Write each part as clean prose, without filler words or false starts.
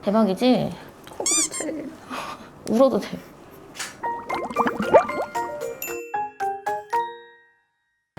대박이지? 울어도 돼.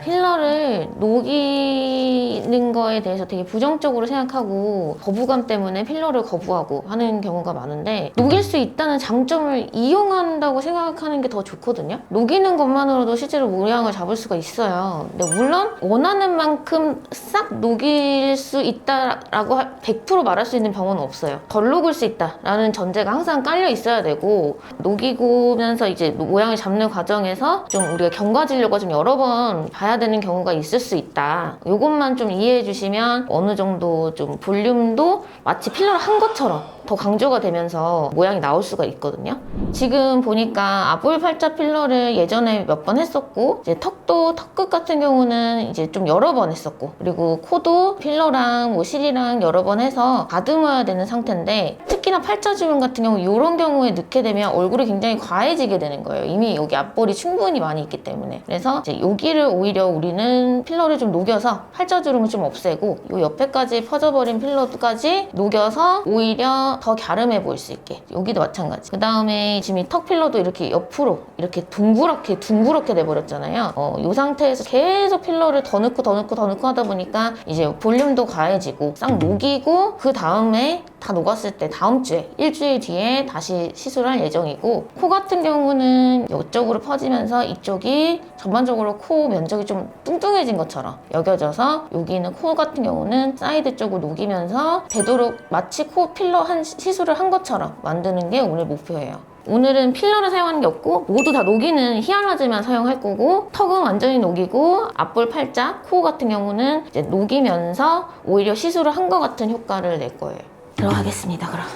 필러를 녹이는 거에 대해서 되게 부정적으로 생각하고 거부감 때문에 필러를 거부하고 하는 경우가 많은데, 녹일 수 있다는 장점을 이용한다고 생각하는 게 더 좋거든요. 녹이는 것만으로도 실제로 모양을 잡을 수가 있어요. 근데 물론 원하는 만큼 싹 녹일 수 있다라고 100% 말할 수 있는 병원은 없어요. 덜 녹을 수 있다라는 전제가 항상 깔려 있어야 되고, 녹이면서 이제 모양을 잡는 과정에서 좀 우리가 경과진료가 좀 여러 번 봐야 되는 경우가 있을 수 있다. 이것만 좀 이해해 주시면 어느 정도 좀 볼륨도 마치 필러를 한 것처럼 더 강조가 되면서 모양이 나올 수가 있거든요. 지금 보니까 앞볼 팔자 필러를 예전에 몇 번 했었고, 이제 턱도 턱끝 같은 경우는 이제 좀 여러 번 했었고, 그리고 코도 필러랑 뭐 실이랑 여러 번 해서 다듬어야 되는 상태인데, 특히나 팔자 주름 같은 경우 이런 경우에 넣게 되면 얼굴이 굉장히 과해지게 되는 거예요. 이미 여기 앞볼이 충분히 많이 있기 때문에. 그래서 이제 여기를 오히려 우리는 필러를 좀 녹여서 팔자 주름을 좀 없애고, 이 옆에까지 퍼져버린 필러까지 녹여서 오히려 더 갸름해 보일 수 있게. 여기도 마찬가지. 그 다음에 지금 이 턱 필러도 이렇게 옆으로 이렇게 둥그렇게 돼버렸잖아요. 이 상태에서 계속 필러를 더 넣고 하다 보니까 이제 볼륨도 과해지고 싹 녹이고, 그 다음에 다 녹았을 때 다음 주에 일주일 뒤에 다시 시술할 예정이고, 코 같은 경우는 이쪽으로 퍼지면서 이쪽이 전반적으로 코 면적이 좀 뚱뚱해진 것처럼 여겨져서, 여기는 코 같은 경우는 사이드 쪽으로 녹이면서 되도록 마치 코 필러 한 시술을 한 것처럼 만드는 게 오늘 목표예요. 오늘은 필러를 사용하는 게 없고 모두 다 녹이는 히알라즈만 사용할 거고, 턱은 완전히 녹이고 앞볼 팔자, 코 같은 경우는 이제 녹이면서 오히려 시술을 한 것 같은 효과를 낼 거예요. 들어가겠습니다. 그럼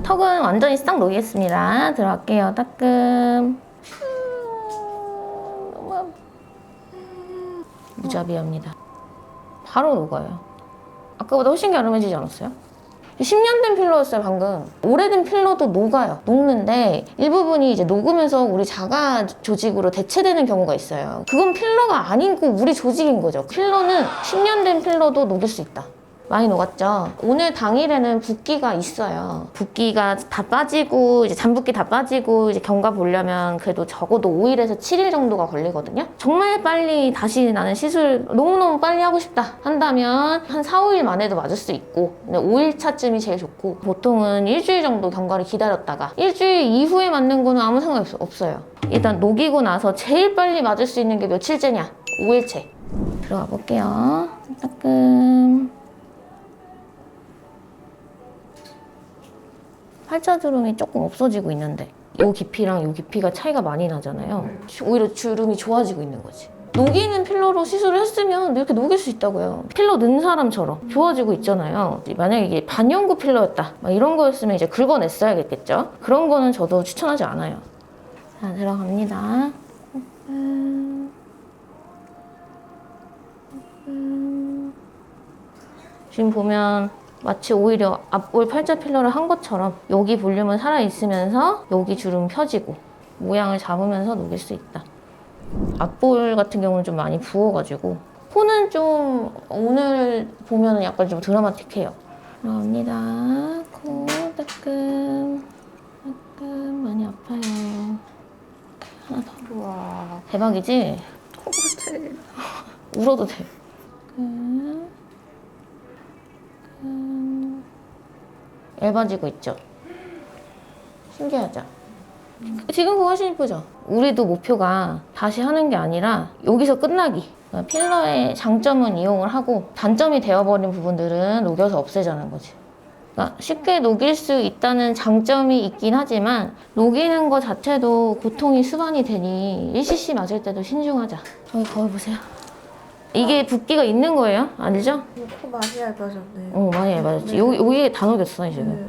턱은 완전히 싹 녹이겠습니다. 들어갈게요. 따끔. 무자비합니다. 바로 녹아요. 아까보다 훨씬 갸름해지지 않았어요? 10년 된 필러였어요, 방금. 오래된 필러도 녹아요. 녹는데 일부분이 이제 녹으면서 우리 자가 조직으로 대체되는 경우가 있어요. 그건 필러가 아니고 우리 조직인 거죠. 필러는 10년 된 필러도 녹일 수 있다. 많이 녹았죠? 오늘 당일에는 붓기가 있어요. 붓기가 다 빠지고, 이제 잔붓기 다 빠지고, 이제 경과 보려면 그래도 적어도 5일에서 7일 정도가 걸리거든요? 정말 빨리 다시 나는 시술 너무너무 빨리 하고 싶다 한다면 한 4, 5일 만에도 맞을 수 있고, 근데 5일 차쯤이 제일 좋고, 보통은 일주일 정도 경과를 기다렸다가 일주일 이후에 맞는 거는 아무 상관이 없어요. 일단 녹이고 나서 제일 빨리 맞을 수 있는 게 며칠째냐? 5일째. 들어가 볼게요. 따끔. 팔자주름이 조금 없어지고 있는데, 이 깊이랑 이 깊이가 차이가 많이 나잖아요. 오히려 주름이 좋아지고 있는 거지. 녹이는 필러로 시술을 했으면 이렇게 녹일 수 있다고요. 필러 넣은 사람처럼 좋아지고 있잖아요. 만약에 이게 반영구 필러였다, 막 이런 거였으면 이제 긁어냈어야겠죠. 그런 거는 저도 추천하지 않아요. 자, 들어갑니다. 지금 보면 마치 오히려 앞볼 팔자 필러를 한 것처럼 여기 볼륨은 살아있으면서 여기 주름 펴지고 모양을 잡으면서 녹일 수 있다. 앞볼 같은 경우는 좀 많이 부어가지고, 코는 좀 오늘 보면 약간 좀 드라마틱해요. 들어갑니다. 코 따끔 많이 아파요. 하나 더. 우와. 대박이지? 울어도 돼. 얇아지고 있죠? 신기하죠? 지금 그거 훨씬 이쁘죠? 우리도 목표가 다시 하는 게 아니라 여기서 끝나기. 그러니까 필러의 장점은 이용을 하고 단점이 되어버린 부분들은 녹여서 없애자는 거지. 그러니까 쉽게 녹일 수 있다는 장점이 있긴 하지만 녹이는 것 자체도 고통이 수반이 되니 1cc 맞을 때도 신중하자. 저기 거울 보세요. 이게 붓기가 있는 거예요. 알죠? 코 많이 얇아졌네. 많이 얇아졌지. 여기에 다 녹였어, 지금.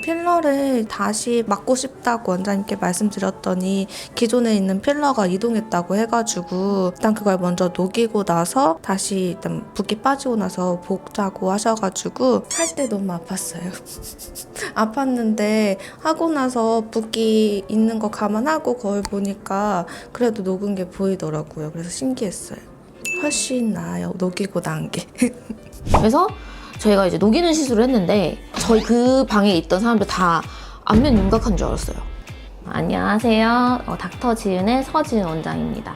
필러를 다시 맞고 싶다고 원장님께 말씀드렸더니 기존에 있는 필러가 이동했다고 해가지고 일단 그걸 먼저 녹이고 나서 다시 일단 붓기 빠지고 나서 볶자고 하셔가지고 살 때 너무 아팠어요. 아팠는데 하고 나서 붓기 있는 거 감안하고 거울 보니까 그래도 녹은 게 보이더라고요. 그래서 신기했어요. 훨씬 나아요. 녹이고 난 게. 그래서 저희가 이제 녹이는 시술을 했는데 저희 그 방에 있던 사람들 다 안면 윤곽한 줄 알았어요. 안녕하세요. 닥터 지은의 서지은 원장입니다.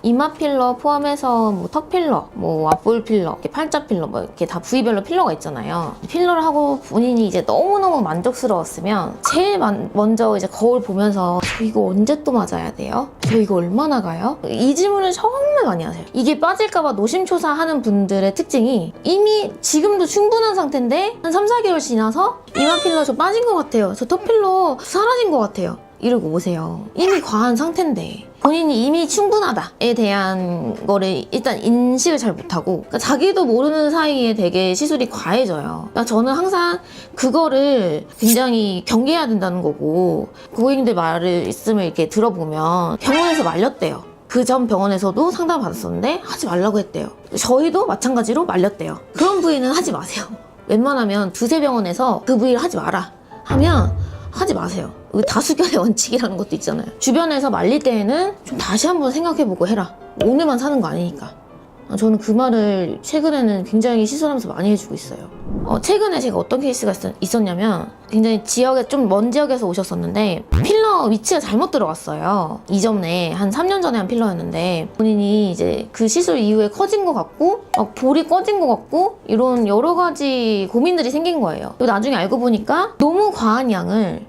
이마 필러 포함해서 턱 필러, 앞볼 필러, 이렇게 팔자 필러, 이렇게 다 부위별로 필러가 있잖아요. 필러를 하고 본인이 이제 너무너무 만족스러웠으면 제일 먼저 이제 거울 보면서 저 이거 언제 또 맞아야 돼요? 저 이거 얼마나 가요? 이 질문을 정말 많이 하세요. 이게 빠질까봐 노심초사하는 분들의 특징이 이미 지금도 충분한 상태인데 한 3, 4개월 지나서 이마 필러 저 빠진 것 같아요. 저 턱 필러 사라진 것 같아요. 이러고 오세요. 이미 과한 상태인데 본인이 이미 충분하다에 대한 거를 일단 인식을 잘 못하고 그러니까 자기도 모르는 사이에 되게 시술이 과해져요. 그러니까 저는 항상 그거를 굉장히 경계해야 된다는 거고 고객님들 말을 있으면 이렇게 들어보면 병원에서 말렸대요. 그 전 병원에서도 상담 받았었는데 하지 말라고 했대요. 저희도 마찬가지로 말렸대요. 그런 부위는 하지 마세요. 웬만하면 두세 병원에서 그 부위를 하지 마라 하면 하지 마세요. 다수결의 원칙이라는 것도 있잖아요. 주변에서 말릴 때에는 좀 다시 한번 생각해보고 해라. 오늘만 사는 거 아니니까. 저는 그 말을 최근에는 굉장히 시술하면서 많이 해주고 있어요. 최근에 제가 어떤 케이스가 있었냐면 굉장히 지역에 좀 먼 지역에서 오셨었는데 필러 위치가 잘못 들어갔어요. 이전에 한 3년 전에 한 필러였는데 본인이 이제 그 시술 이후에 커진 것 같고 볼이 꺼진 것 같고 이런 여러 가지 고민들이 생긴 거예요. 그리고 나중에 알고 보니까 너무 과한 양을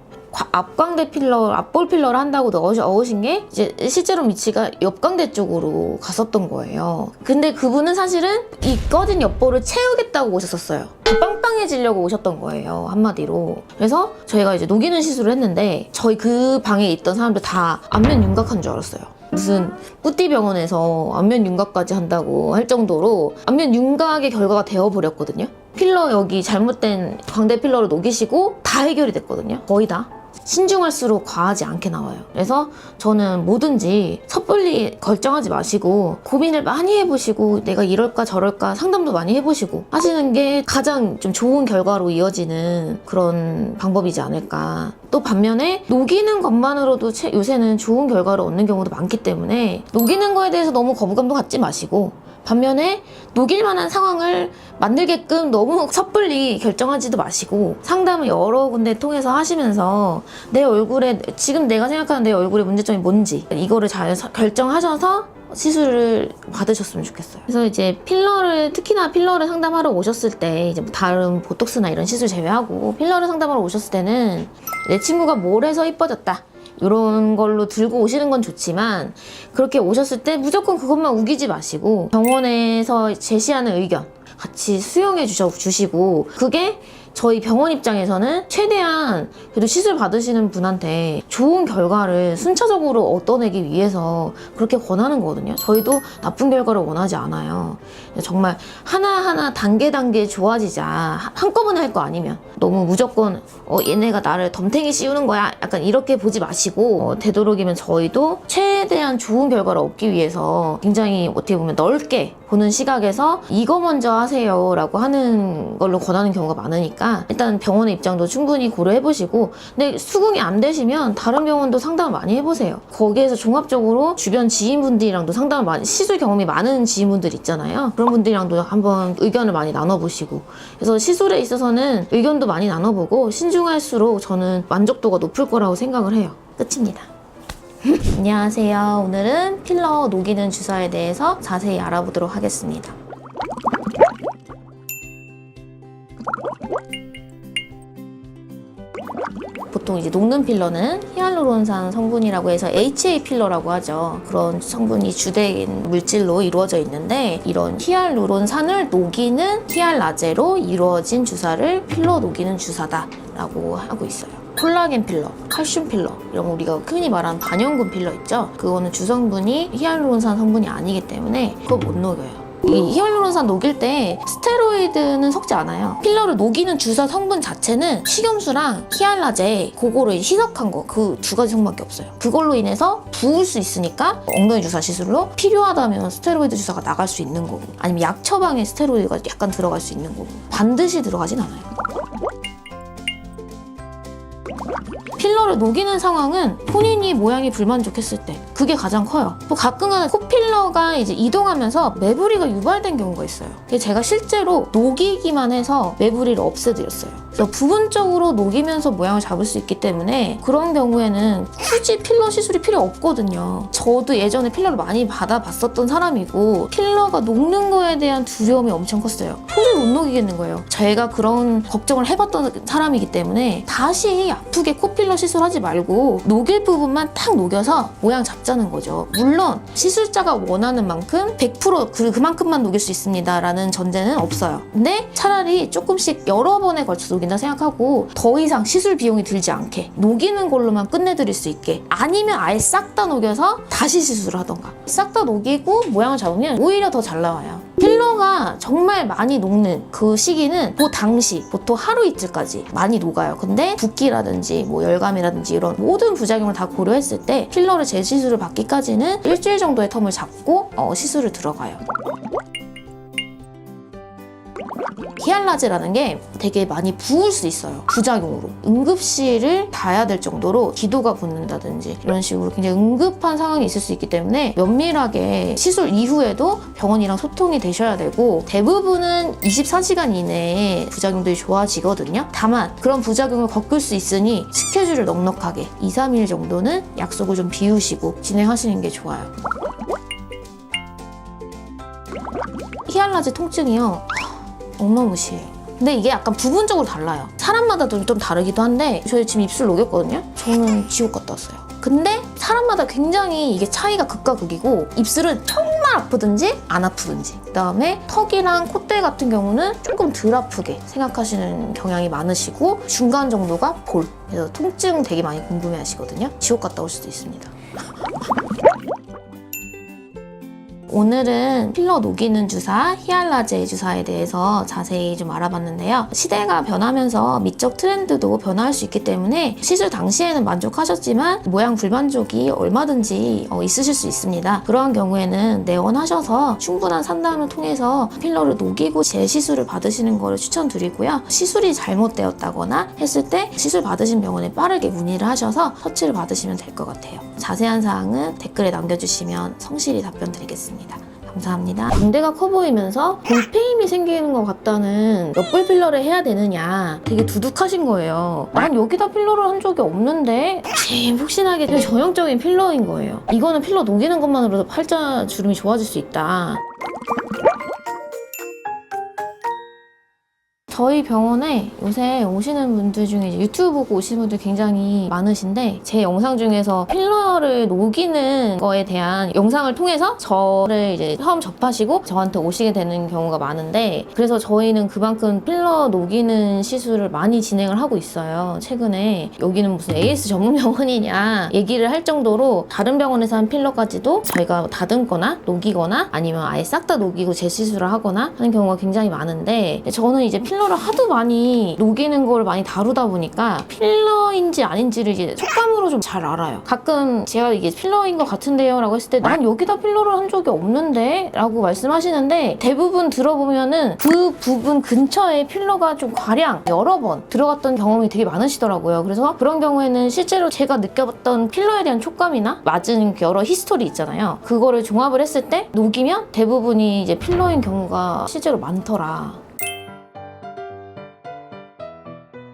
앞광대 필러, 앞볼 필러를 한다고 넣으신 게 이제 실제로 위치가 옆광대 쪽으로 갔었던 거예요. 근데 그분은 사실은 이 꺼진 옆볼을 채우겠다고 오셨었어요. 빵빵해지려고 오셨던 거예요, 한마디로. 그래서 저희가 이제 녹이는 시술을 했는데 저희 그 방에 있던 사람들 다 안면 윤곽한 줄 알았어요. 무슨 뿌띠병원에서 안면 윤곽까지 한다고 할 정도로 안면 윤곽의 결과가 되어버렸거든요. 필러 여기 잘못된 광대 필러를 녹이시고 다 해결이 됐거든요. 거의 다. 신중할수록 과하지 않게 나와요. 그래서 저는 뭐든지 섣불리 결정하지 마시고 고민을 많이 해보시고 내가 이럴까 저럴까 상담도 많이 해보시고 하시는 게 가장 좀 좋은 결과로 이어지는 그런 방법이지 않을까. 또 반면에 녹이는 것만으로도 요새는 좋은 결과를 얻는 경우도 많기 때문에 녹이는 거에 대해서 너무 거부감도 갖지 마시고 반면에 녹일 만한 상황을 만들게끔 너무 섣불리 결정하지도 마시고 상담을 여러 군데 통해서 하시면서 내 얼굴에 지금 내가 생각하는 내 얼굴의 문제점이 뭔지 이거를 잘 결정하셔서 시술을 받으셨으면 좋겠어요. 그래서 이제 특히나 필러를 상담하러 오셨을 때 이제 다른 보톡스나 이런 시술 제외하고 필러를 상담하러 오셨을 때는 내 친구가 뭘 해서 이뻐졌다 이런 걸로 들고 오시는 건 좋지만 그렇게 오셨을 때 무조건 그것만 우기지 마시고 병원에서 제시하는 의견 같이 수용해 주시고 그게 저희 병원 입장에서는 최대한 그래도 시술 받으시는 분한테 좋은 결과를 순차적으로 얻어내기 위해서 그렇게 권하는 거거든요. 저희도 나쁜 결과를 원하지 않아요. 정말 하나하나 단계 좋아지자 한꺼번에 할 거 아니면 너무 무조건 얘네가 나를 덤탱이 씌우는 거야 약간 이렇게 보지 마시고 되도록이면 저희도 최대한 좋은 결과를 얻기 위해서 굉장히 어떻게 보면 넓게 보는 시각에서 이거 먼저 하세요 라고 하는 걸로 권하는 경우가 많으니까 일단 병원의 입장도 충분히 고려해보시고 근데 수긍이 안 되시면 다른 병원도 상담을 많이 해보세요. 거기에서 종합적으로 주변 지인분들이랑도 상담을 많이 시술 경험이 많은 지인분들 있잖아요. 그런 분들이랑도 한번 의견을 많이 나눠보시고 그래서 시술에 있어서는 의견도 많이 나눠보고 신중할수록 저는 만족도가 높을 거라고 생각을 해요. 끝입니다. 안녕하세요. 오늘은 필러 녹이는 주사에 대해서 자세히 알아보도록 하겠습니다. 보통 이제 녹는 필러는 히알루론산 성분이라고 해서 HA 필러라고 하죠. 그런 성분이 주된 물질로 이루어져 있는데 이런 히알루론산을 녹이는 히알라제로 이루어진 주사를 필러 녹이는 주사다라고 하고 있어요. 콜라겐 필러, 칼슘 필러 이런 우리가 흔히 말하는 반영군 필러 있죠? 그거는 주성분이 히알루론산 성분이 아니기 때문에 그거 못 녹여요. 이 히알루론산 녹일 때 스테로이드는 섞지 않아요. 필러를 녹이는 주사 성분 자체는 식염수랑 히알라제 그거를 희석한 거 그 두 가지 성분밖에 없어요. 그걸로 인해서 부을 수 있으니까 엉덩이 주사 시술로 필요하다면 스테로이드 주사가 나갈 수 있는 거고 아니면 약 처방에 스테로이드가 약간 들어갈 수 있는 거고 반드시 들어가진 않아요. 필러를 녹이는 상황은 본인이 모양이 불만족했을 때 그게 가장 커요. 또 가끔은 코필러가 이제 이동하면서 매부리가 유발된 경우가 있어요. 제가 실제로 녹이기만 해서 매부리를 없애드렸어요. 그래서 부분적으로 녹이면서 모양을 잡을 수 있기 때문에 그런 경우에는 굳이 필러 시술이 필요 없거든요. 저도 예전에 필러를 많이 받아봤었던 사람이고 필러가 녹는 거에 대한 두려움이 엄청 컸어요. 도저히 못 녹이겠는 거예요. 제가 그런 걱정을 해봤던 사람이기 때문에 다시 아프게 코필러 시술하지 말고 녹일 부분만 딱 녹여서 모양 잡자는 거죠. 물론 시술자가 원하는 만큼 100% 그만큼만 녹일 수 있습니다 라는 전제는 없어요. 근데 차라리 조금씩 여러 번에 걸쳐서 녹인다 생각하고 더 이상 시술 비용이 들지 않게 녹이는 걸로만 끝내드릴 수 있게, 아니면 아예 싹 다 녹여서 다시 시술을 하던가. 싹 다 녹이고 모양을 잡으면 오히려 더 잘 나와요. 필러가 정말 많이 녹는 그 시기는 그 당시 보통 하루 이틀까지 많이 녹아요. 근데 붓기라든지 뭐 열감이라든지 이런 모든 부작용을 다 고려했을 때 필러를 재시술을 받기까지는 일주일 정도의 텀을 잡고 시술을 들어가요. 히알라제라는 게 되게 많이 부을 수 있어요. 부작용으로. 응급실을 가야 될 정도로 기도가 붓는다든지 이런 식으로 굉장히 응급한 상황이 있을 수 있기 때문에 면밀하게 시술 이후에도 병원이랑 소통이 되셔야 되고, 대부분은 24시간 이내에 부작용들이 좋아지거든요. 다만 그런 부작용을 겪을 수 있으니 스케줄을 넉넉하게 2, 3일 정도는 약속을 좀 비우시고 진행하시는 게 좋아요. 히알라제 통증이요. 어마무시해요. 근데 이게 약간 부분적으로 달라요. 사람마다 좀 다르기도 한데 저희 지금 입술 녹였거든요? 저는 지옥 갔다 왔어요. 근데 사람마다 굉장히 이게 차이가 극과 극이고, 입술은 정말 아프든지 안 아프든지, 그다음에 턱이랑 콧대 같은 경우는 조금 덜 아프게 생각하시는 경향이 많으시고, 중간 정도가 볼. 그래서 통증 되게 많이 궁금해 하시거든요. 지옥 갔다 올 수도 있습니다. 오늘은 필러 녹이는 주사, 히알라제 주사에 대해서 자세히 좀 알아봤는데요. 시대가 변하면서 미적 트렌드도 변화할 수 있기 때문에 시술 당시에는 만족하셨지만 모양 불만족이 얼마든지 있으실 수 있습니다. 그러한 경우에는 내원하셔서 충분한 상담을 통해서 필러를 녹이고 재시술을 받으시는 것을 추천드리고요. 시술이 잘못되었다거나 했을 때 시술 받으신 병원에 빠르게 문의를 하셔서 처치를 받으시면 될 것 같아요. 자세한 사항은 댓글에 남겨주시면 성실히 답변 드리겠습니다. 감사합니다. 광대가 커 보이면서 볼페임이 생기는 것 같다는 옆볼 필러를 해야 되느냐 되게 두둑하신 거예요. 난 여기다 필러를 한 적이 없는데 혹시나게 되게 전형적인 필러인 거예요. 이거는 필러 녹이는 것만으로도 팔자 주름이 좋아질 수 있다. 저희 병원에 요새 오시는 분들 중에 이제 유튜브 보고 오시는 분들 굉장히 많으신데, 제 영상 중에서 필러를 녹이는 거에 대한 영상을 통해서 저를 이제 처음 접하시고 저한테 오시게 되는 경우가 많은데, 그래서 저희는 그만큼 필러 녹이는 시술을 많이 진행을 하고 있어요. 최근에 여기는 무슨 AS 전문 병원이냐 얘기를 할 정도로 다른 병원에서 한 필러까지도 저희가 다듬거나 녹이거나 아니면 아예 싹 다 녹이고 재시술을 하거나 하는 경우가 굉장히 많은데, 저는 이제 필러를 하도 많이 녹이는 걸 많이 다루다 보니까 필러인지 아닌지를 이제 촉감으로 좀 잘 알아요. 가끔 제가 이게 필러인 것 같은데요 라고 했을 때 난 여기다 필러를 한 적이 없는데 라고 말씀하시는데, 대부분 들어보면은 그 부분 근처에 필러가 좀 과량 여러 번 들어갔던 경험이 되게 많으시더라고요. 그래서 그런 경우에는 실제로 제가 느껴봤던 필러에 대한 촉감이나 맞은 여러 히스토리 있잖아요. 그거를 종합을 했을 때 녹이면 대부분이 이제 필러인 경우가 실제로 많더라.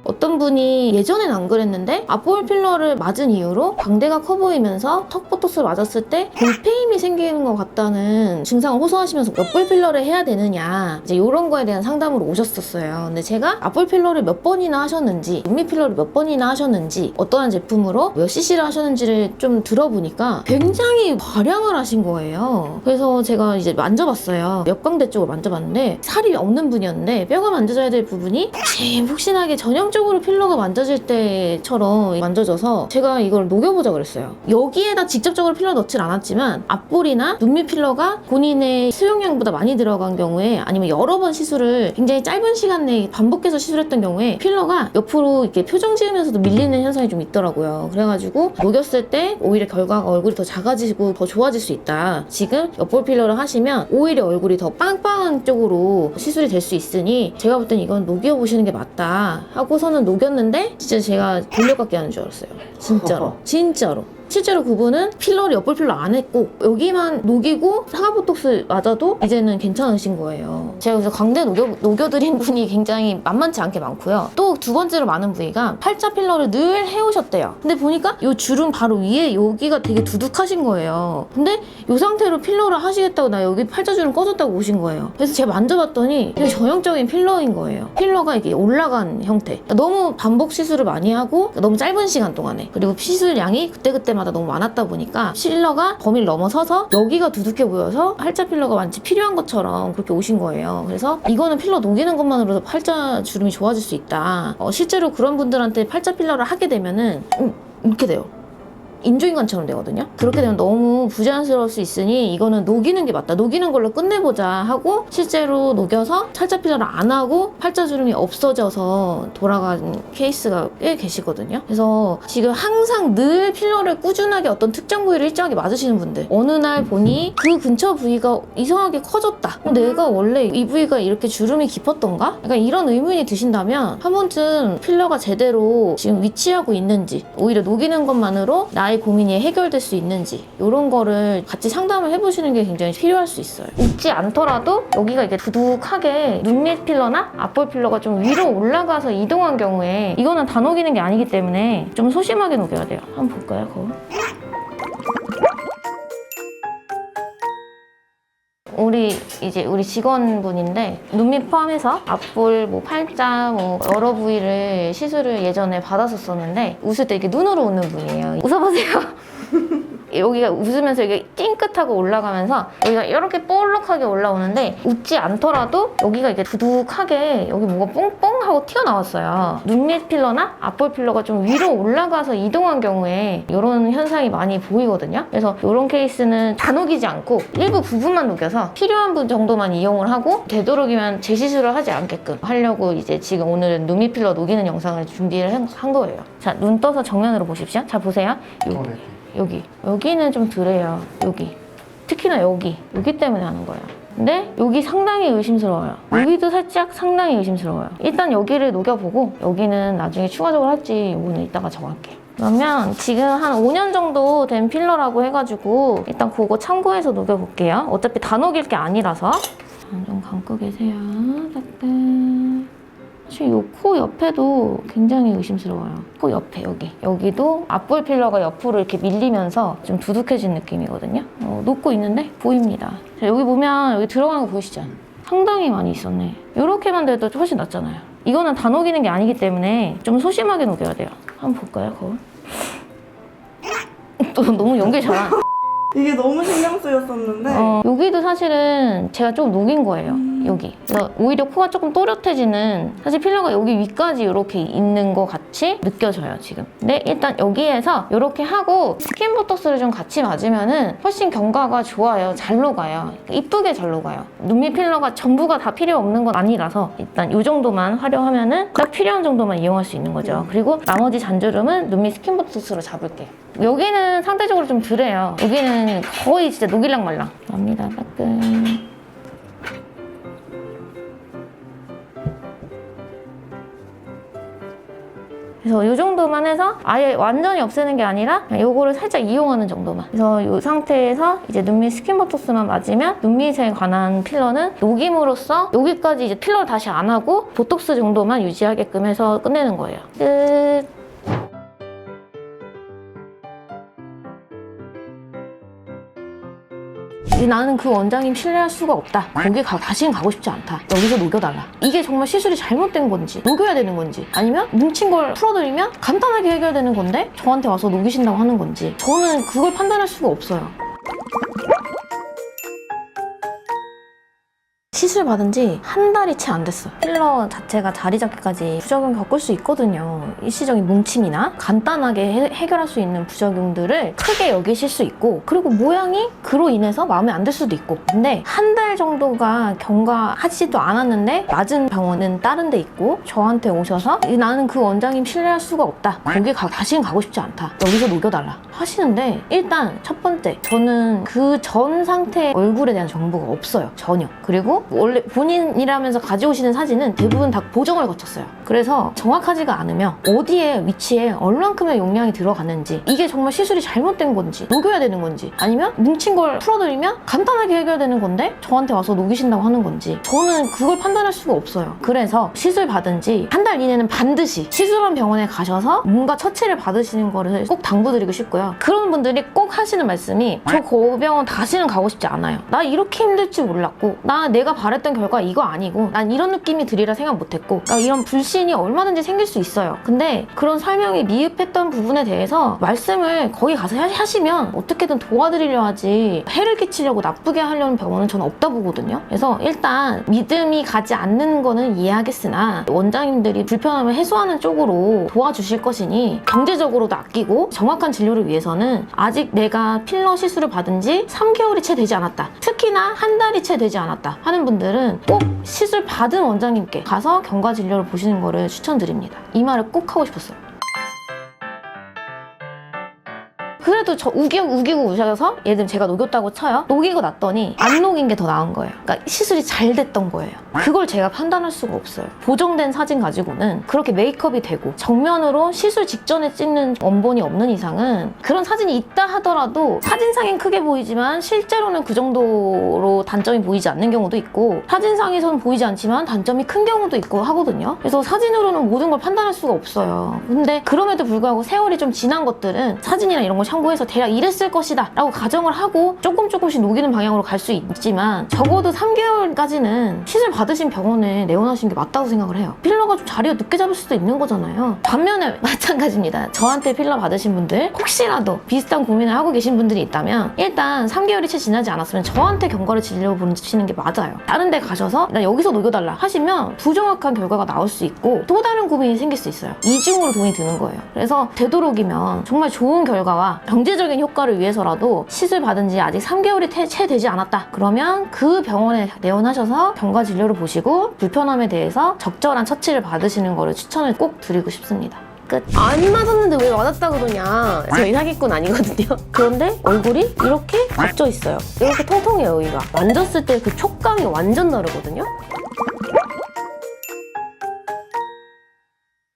어떤 분이 예전엔 안 그랬는데 앞볼 필러를 맞은 이후로 광대가 커 보이면서 턱 보톡스를 맞았을 때 볼페임이 생기는 것 같다는 증상을 호소하시면서 옆볼 필러를 해야 되느냐 이제 이런 거에 대한 상담으로 오셨었어요. 근데 제가 앞볼 필러를 몇 번이나 하셨는지, 눈밑 필러를 몇 번이나 하셨는지, 어떠한 제품으로 몇 cc를 하셨는지를 좀 들어보니까 굉장히 과량을 하신 거예요. 그래서 제가 이제 만져봤어요. 옆광대 쪽을 만져봤는데 살이 없는 분이었는데 뼈가 만져져야 될 부분이 혹시나게 전형적으로 필러가 만져질 때처럼 만져져서 제가 이걸 녹여보자 그랬어요. 여기에다 직접적으로 필러 넣진 않았지만 앞볼이나 눈밑 필러가 본인의 수용량보다 많이 들어간 경우에, 아니면 여러 번 시술을 굉장히 짧은 시간 내에 반복해서 시술했던 경우에 필러가 옆으로 이렇게 표정 지으면서도 밀리는 현상이 좀 있더라고요. 그래가지고 녹였을 때 오히려 결과가 얼굴이 더 작아지고 더 좋아질 수 있다. 지금 옆볼 필러를 하시면 오히려 얼굴이 더 빵빵한 쪽으로 시술이 될 수 있으니 제가 볼 땐 이건 녹여보시는 게 맞다 하고 녹여서는 녹였는데 진짜 제가 돌려깎기 하는 줄 알았어요. 진짜로. 진짜로. 실제로 그분은 필러를 옆볼 필러 안 했고 여기만 녹이고 상하보톡스 맞아도 이제는 괜찮으신 거예요. 제가 그래서 광대 녹여드린 분이 굉장히 만만치 않게 많고요. 또 두 번째로 많은 부위가 팔자 필러를 늘 해오셨대요. 근데 보니까 이 주름 바로 위에 여기가 되게 두둑하신 거예요. 근데 이 상태로 필러를 하시겠다고 나 여기 팔자 주름 꺼졌다고 오신 거예요. 그래서 제가 만져봤더니 그냥 전형적인 필러인 거예요. 필러가 이게 올라간 형태. 그러니까 너무 반복 시술을 많이 하고 너무 짧은 시간 동안에 그리고 시술량이 그때그때마다 너무 많았다 보니까 필러가 범위를 넘어서서 여기가 두둑해 보여서 팔자 필러가 마치 필요한 것처럼 그렇게 오신 거예요. 그래서 이거는 필러 녹이는 것만으로도 팔자 주름이 좋아질 수 있다. 실제로 그런 분들한테 팔자 필러를 하게 되면은 이렇게 돼요. 인조인간처럼 되거든요. 그렇게 되면 너무 부자연스러울 수 있으니 이거는 녹이는 게 맞다. 녹이는 걸로 끝내보자 하고 실제로 녹여서 팔자 필러를 안 하고 팔자 주름이 없어져서 돌아간 케이스가 꽤 계시거든요. 그래서 지금 항상 늘 필러를 꾸준하게 어떤 특정 부위를 일정하게 맞으시는 분들 어느 날 보니 그 근처 부위가 이상하게 커졌다. 내가 원래 이 부위가 이렇게 주름이 깊었던가? 약간 이런 의문이 드신다면 한 번쯤 필러가 제대로 지금 위치하고 있는지 오히려 녹이는 것만으로 나의 고민이 해결될 수 있는지 이런 거를 같이 상담을 해보시는 게 굉장히 필요할 수 있어요. 웃지 않더라도 여기가 이게 두둑하게 눈밑 필러나 앞볼 필러가 좀 위로 올라가서 이동한 경우에 이거는 다 녹이는 게 아니기 때문에 좀 소심하게 녹여야 돼요. 한번 볼까요, 거울? 우리 직원분인데 눈밑 포함해서 앞볼, 팔자, 여러 부위를 시술을 예전에 받았었는데 웃을 때 이렇게 눈으로 웃는 분이에요. 웃어보세요. 여기가 웃으면서 이게 찡긋하고 올라가면서 여기가 이렇게 볼록하게 올라오는데 웃지 않더라도 여기가 이게 두둑하게 여기 뭐가 뽕뽕 하고 튀어나왔어요. 눈밑 필러나 앞볼 필러가 좀 위로 올라가서 이동한 경우에 이런 현상이 많이 보이거든요. 그래서 이런 케이스는 다 녹이지 않고 일부 부분만 녹여서 필요한 부분 정도만 이용을 하고 되도록이면 재시술을 하지 않게끔 하려고 이제 지금 오늘은 눈밑 필러 녹이는 영상을 준비를 한 거예요. 자, 눈 떠서 정면으로 보십시오. 자, 보세요. 여기는 좀 덜해요. 여기 특히나 여기 때문에 하는 거예요. 근데 여기 상당히 의심스러워요. 여기도 살짝 상당히 의심스러워요. 일단 여기를 녹여보고 여기는 나중에 추가적으로 할지 이거는 이따가 정할게요. 그러면 지금 한 5년 정도 된 필러라고 해가지고 일단 그거 참고해서 녹여볼게요. 어차피 다 녹일 게 아니라서. 좀 감고 계세요. 따끔. 사실 이 코 옆에도 굉장히 의심스러워요. 코 옆에 여기도 앞볼 필러가 옆으로 이렇게 밀리면서 좀 두둑해진 느낌이거든요. 녹고 있는데 보입니다. 자, 여기 보면 여기 들어가는 거 보이시죠? 상당히 많이 있었네. 이렇게만 돼도 훨씬 낫잖아요. 이거는 다 녹이는 게 아니기 때문에 좀 소심하게 녹여야 돼요. 한번 볼까요, 거울? 또 너무 연결 잘하네. 이게 너무 신경 쓰였었는데 여기도 사실은 제가 좀 녹인 거예요. 여기. 그래서 오히려 코가 조금 또렷해지는 사실 필러가 여기 위까지 이렇게 있는 것 같이 느껴져요, 지금. 근데 일단 여기에서 이렇게 하고 스킨 보톡스를 좀 같이 맞으면은 훨씬 경과가 좋아요. 잘 녹아요. 이쁘게 잘 녹아요. 눈밑 필러가 전부가 다 필요 없는 건 아니라서 일단 이 정도만 활용하면은 딱 필요한 정도만 이용할 수 있는 거죠. 그리고 나머지 잔주름은 눈밑 스킨 보톡스로 잡을게요. 여기는 상대적으로 좀 덜해요. 여기는 거의 진짜 녹일랑 말랑. 갑니다, 따끔. 그래서 이 정도만 해서 아예 완전히 없애는 게 아니라 이거를 살짝 이용하는 정도만. 그래서 이 상태에서 이제 눈밑 스킨 보톡스만 맞으면 눈밑에 관한 필러는 녹임으로써 여기까지 이제 필러를 다시 안 하고 보톡스 정도만 유지하게끔 해서 끝내는 거예요. 끝. 나는 그 원장님 신뢰할 수가 없다. 거기 다시는 가고 싶지 않다. 여기서 녹여달라. 이게 정말 시술이 잘못된 건지 녹여야 되는 건지 아니면 뭉친 걸 풀어드리면 간단하게 해결되는 건데 저한테 와서 녹이신다고 하는 건지 저는 그걸 판단할 수가 없어요. 시술 받은 지 한 달이 채 안 됐어요. 필러 자체가 자리 잡기까지 부작용 겪을 수 있거든요. 일시적인 뭉침이나 간단하게 해결할 수 있는 부작용들을 크게 여기실 수 있고 그리고 모양이 그로 인해서 마음에 안 들 수도 있고 근데 한 달 정도가 경과하지도 않았는데 맞은 병원은 다른 데 있고 저한테 오셔서 나는 그 원장님 신뢰할 수가 없다. 거기 다시는 가고 싶지 않다. 여기서 녹여달라 하시는데 일단 첫 번째 저는 그 전 상태의 얼굴에 대한 정보가 없어요. 전혀. 그리고 원래 본인이라면서 가져오시는 사진은 대부분 다 보정을 거쳤어요. 그래서 정확하지가 않으면 어디에 위치에 얼만큼의 용량이 들어갔는지, 이게 정말 시술이 잘못된 건지, 녹여야 되는 건지, 아니면 뭉친 걸 풀어드리면 간단하게 해결되는 건데 저한테 와서 녹이신다고 하는 건지, 저는 그걸 판단할 수가 없어요. 그래서 시술 받은 지 한 달 이내는 반드시 시술한 병원에 가셔서 뭔가 처치를 받으시는 거를 꼭 당부드리고 싶고요. 그런 분들이 꼭 하시는 말씀이, 저 그 병원 다시는 가고 싶지 않아요. 나 이렇게 힘들 줄 몰랐고, 내가 바랬던 결과 이거 아니고, 난 이런 느낌이 들이라 생각 못했고, 이런 불신이 얼마든지 생길 수 있어요. 근데 그런 설명이 미흡했던 부분에 대해서 말씀을 거기 가서 하시면 어떻게든 도와드리려 하지, 해를 끼치려고 나쁘게 하려는 병원은 저는 없다 보거든요. 그래서 일단 믿음이 가지 않는 거는 이해하겠으나 원장님들이 불편함을 해소하는 쪽으로 도와주실 것이니 경제적으로도 아끼고 정확한 진료를 위해서는 아직 내가 필러 시술을 받은 지 3개월이 채 되지 않았다, 특히나 한 달이 채 되지 않았다 하는 분들은 꼭 시술 받은 원장님께 가서 경과 진료를 보시는 거를 추천드립니다. 이 말을 꼭 하고 싶었어요. 그래도 저 우기고 우셔서 예를 들면 제가 녹였다고 쳐요. 녹이고 났더니 안 녹인 게 더 나은 거예요. 그러니까 시술이 잘 됐던 거예요. 그걸 제가 판단할 수가 없어요. 보정된 사진 가지고는 그렇게 메이크업이 되고 정면으로 시술 직전에 찍는 원본이 없는 이상은, 그런 사진이 있다 하더라도 사진상엔 크게 보이지만 실제로는 그 정도로 단점이 보이지 않는 경우도 있고, 사진상에서는 보이지 않지만 단점이 큰 경우도 있고 하거든요. 그래서 사진으로는 모든 걸 판단할 수가 없어요. 근데 그럼에도 불구하고 세월이 좀 지난 것들은 사진이나 이런 걸 참고해서 대략 이랬을 것이다 라고 가정을 하고 조금씩 녹이는 방향으로 갈 수 있지만, 적어도 3개월까지는 시술 받으신 병원에 내원하시는 게 맞다고 생각을 해요. 필러가 좀 자리를 늦게 잡을 수도 있는 거잖아요. 반면에 마찬가지입니다. 저한테 필러 받으신 분들, 혹시라도 비슷한 고민을 하고 계신 분들이 있다면 일단 3개월이 채 지나지 않았으면 저한테 경과를 진료 보시는 게 맞아요. 다른 데 가셔서 나 여기서 녹여달라 하시면 부정확한 결과가 나올 수 있고 또 다른 고민이 생길 수 있어요. 이중으로 돈이 드는 거예요. 그래서 되도록이면 정말 좋은 결과와 경제적인 효과를 위해서라도 시술 받은 지 아직 3개월이 채 되지 않았다 그러면 그 병원에 내원하셔서 경과 진료를 보시고 불편함에 대해서 적절한 처치를 받으시는 거를 추천을 꼭 드리고 싶습니다. 끝. 안 맞았는데 왜 맞았다 그러냐. 저희 사기꾼 아니거든요. 그런데 얼굴이 이렇게 겹쳐 있어요. 이렇게 통통해요, 여기가. 만졌을 때 그 촉감이 완전 다르거든요.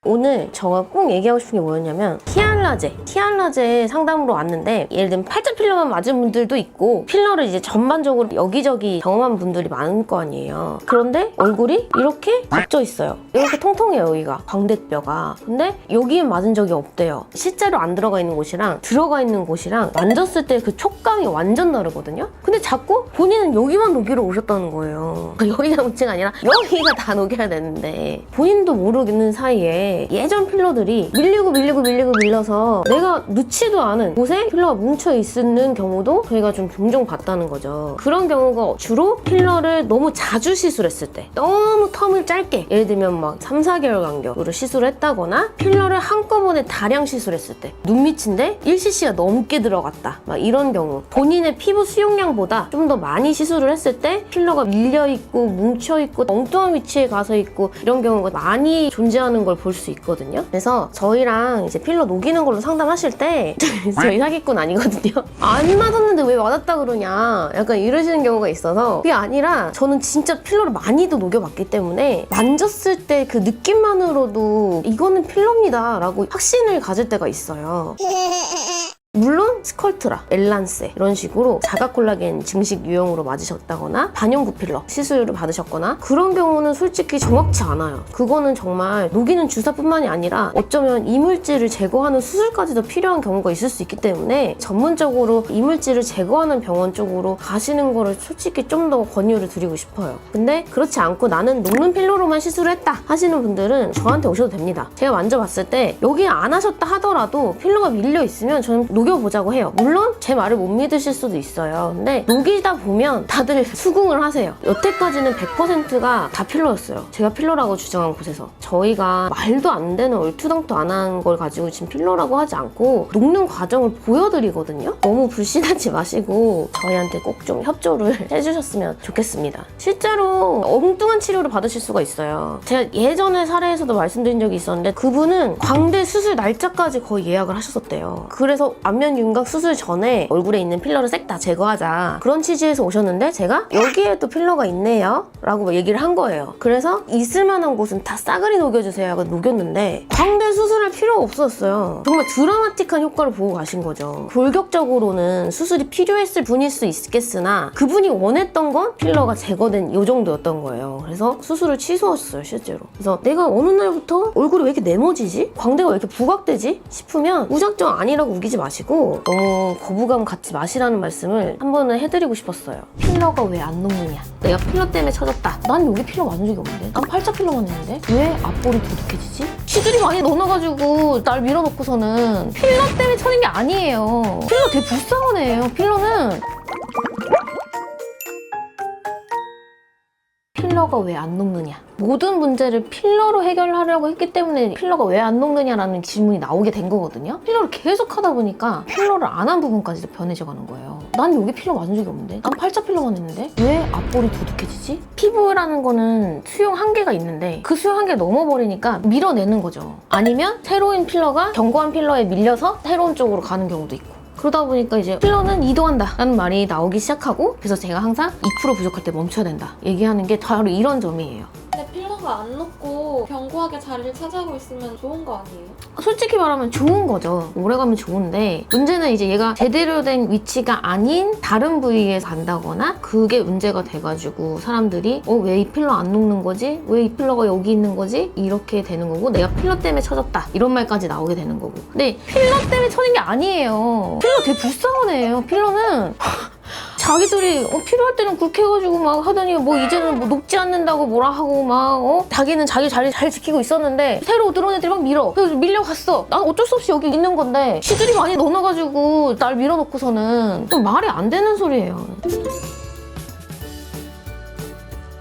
오늘 제가 꼭 얘기하고 싶은 게 뭐였냐면, 티알라제 상담으로 왔는데, 예를 들면 팔자 필러만 맞은 분들도 있고 필러를 이제 전반적으로 여기저기 경험한 분들이 많을 거 아니에요. 그런데 얼굴이 이렇게 겹쳐 있어요. 이렇게 통통해요, 여기가. 광대뼈가. 근데 여기에 맞은 적이 없대요. 실제로 안 들어가 있는 곳이랑 들어가 있는 곳이랑 만졌을 때 그 촉감이 완전 다르거든요. 근데 자꾸 본인은 여기만 녹이러 오셨다는 거예요. 여기가 문제가 아니라 여기가 다 녹여야 되는데, 본인도 모르는 사이에 예전 필러들이 밀려서 내가 넣지도 않은 곳에 필러가 뭉쳐 있는 경우도 저희가 좀 종종 봤다는 거죠. 그런 경우가 주로 필러를 너무 자주 시술했을 때, 너무 텀을 짧게, 예를 들면 막 3, 4개월 간격으로 시술을 했다거나 필러를 한꺼번에 다량 시술했을 때, 눈 밑인데 1cc가 넘게 들어갔다, 막 이런 경우, 본인의 피부 수용량보다 좀 더 많이 시술을 했을 때 필러가 밀려있고 뭉쳐있고 엉뚱한 위치에 가서 있고 이런 경우가 많이 존재하는 걸 볼 수 있거든요. 그래서 저희랑 이제 필러 녹이는 걸로 상담하실 때 저희 사기꾼 아니거든요. 안 맞았는데 왜 맞았다 그러냐, 약간 이러시는 경우가 있어서, 그게 아니라 저는 진짜 필러를 많이도 녹여봤기 때문에 만졌을 때 그 느낌만으로도 이거는 필러입니다 라고 확신을 가질 때가 있어요. 물론 스컬트라, 엘란세 이런 식으로 자가 콜라겐 증식 유형으로 맞으셨다거나 반영구 필러 시술을 받으셨거나 그런 경우는 솔직히 정확치 않아요. 그거는 정말 녹이는 주사뿐만이 아니라 어쩌면 이물질을 제거하는 수술까지도 필요한 경우가 있을 수 있기 때문에 전문적으로 이물질을 제거하는 병원 쪽으로 가시는 거를 솔직히 좀 더 권유를 드리고 싶어요. 근데 그렇지 않고 나는 녹는 필러로만 시술을 했다 하시는 분들은 저한테 오셔도 됩니다. 제가 만져봤을 때 여기 안 하셨다 하더라도 필러가 밀려 있으면 저는 녹여보자고 해요. 물론 제 말을 못 믿으실 수도 있어요. 근데 녹이다 보면 다들 수긍을 하세요. 여태까지는 100%가 다 필러였어요. 제가 필러라고 주장한 곳에서. 저희가 말도 안 되는 얼투당토 안 한 걸 가지고 지금 필러라고 하지 않고 녹는 과정을 보여드리거든요. 너무 불신하지 마시고 저희한테 꼭 좀 협조를 해주셨으면 좋겠습니다. 실제로 엉뚱한 치료를 받으실 수가 있어요. 제가 예전에 사례에서도 말씀드린 적이 있었는데, 그분은 광대 수술 날짜까지 거의 예약을 하셨었대요. 그래서 안 안면 윤곽 수술 전에 얼굴에 있는 필러를 싹 다 제거하자 그런 취지에서 오셨는데 제가 여기에도 필러가 있네요 라고 얘기를 한 거예요. 그래서 있을 만한 곳은 다 싸그리 녹여주세요 하고 녹였는데 광대 수술할 필요가 없었어요. 정말 드라마틱한 효과를 보고 가신 거죠. 골격적으로는 수술이 필요했을 분일 수 있겠으나 그분이 원했던 건 필러가 제거된 이 정도였던 거예요. 그래서 수술을 취소했어요, 실제로. 그래서 내가 어느 날부터 얼굴이 왜 이렇게 네모지지? 광대가 왜 이렇게 부각되지? 싶으면 무작정 아니라고 우기지 마시고 너무 거부감 갖지 마시라는 말씀을 한 번은 해드리고 싶었어요. 필러가 왜 안 녹느냐? 내가 필러 때문에 처졌다. 난 여기 필러 맞은 적이 없는데? 난 팔자 필러만 했는데? 왜 앞볼이 두둑해지지? 시들이 많이 넣어놔가지고 날 밀어넣고서는 필러 때문에 처진 게 아니에요. 필러 되게 불쌍한 애예요. 필러는 필러가 왜 안 녹느냐? 모든 문제를 필러로 해결하려고 했기 때문에 필러가 왜 안 녹느냐라는 질문이 나오게 된 거거든요. 필러를 계속 하다 보니까 필러를 안 한 부분까지도 변해져 가는 거예요. 난 여기 필러 맞은 적이 없는데? 난 팔자 필러만 했는데? 왜 앞볼이 두둑해지지? 피부라는 거는 수용 한계가 있는데 그 수용 한계 넘어버리니까 밀어내는 거죠. 아니면 새로운 필러가 견고한 필러에 밀려서 새로운 쪽으로 가는 경우도 있고. 그러다 보니까 이제 필러는 이동한다 라는 말이 나오기 시작하고 그래서 제가 항상 2% 부족할 때 멈춰야 된다 얘기하는 게 바로 이런 점이에요. 근데 필러가 안 녹고 견고하게 자리를 차지하고 있으면 좋은 거 아니에요? 솔직히 말하면 좋은 거죠. 오래가면 좋은데 문제는 이제 얘가 제대로 된 위치가 아닌 다른 부위에 간다거나 그게 문제가 돼가지고 사람들이 왜 이 필러 안 녹는 거지? 왜 이 필러가 여기 있는 거지? 이렇게 되는 거고 내가 필러 때문에 처졌다 이런 말까지 나오게 되는 거고 근데 필러 때문에 처진 게 아니에요. 필러 되게 불쌍한 애예요. 필러는 자기들이 필요할 때는 그렇게 해가지고 막 하더니 뭐 이제는 뭐 녹지 않는다고 뭐라 하고 막 자기는 자기 자리 잘 지키고 있었는데 새로 들어온 애들이 막 밀어. 그래서 밀려갔어. 난 어쩔 수 없이 여기 있는 건데 시들이 많이 넣어놔가지고 날 밀어놓고서는 좀 말이 안 되는 소리예요.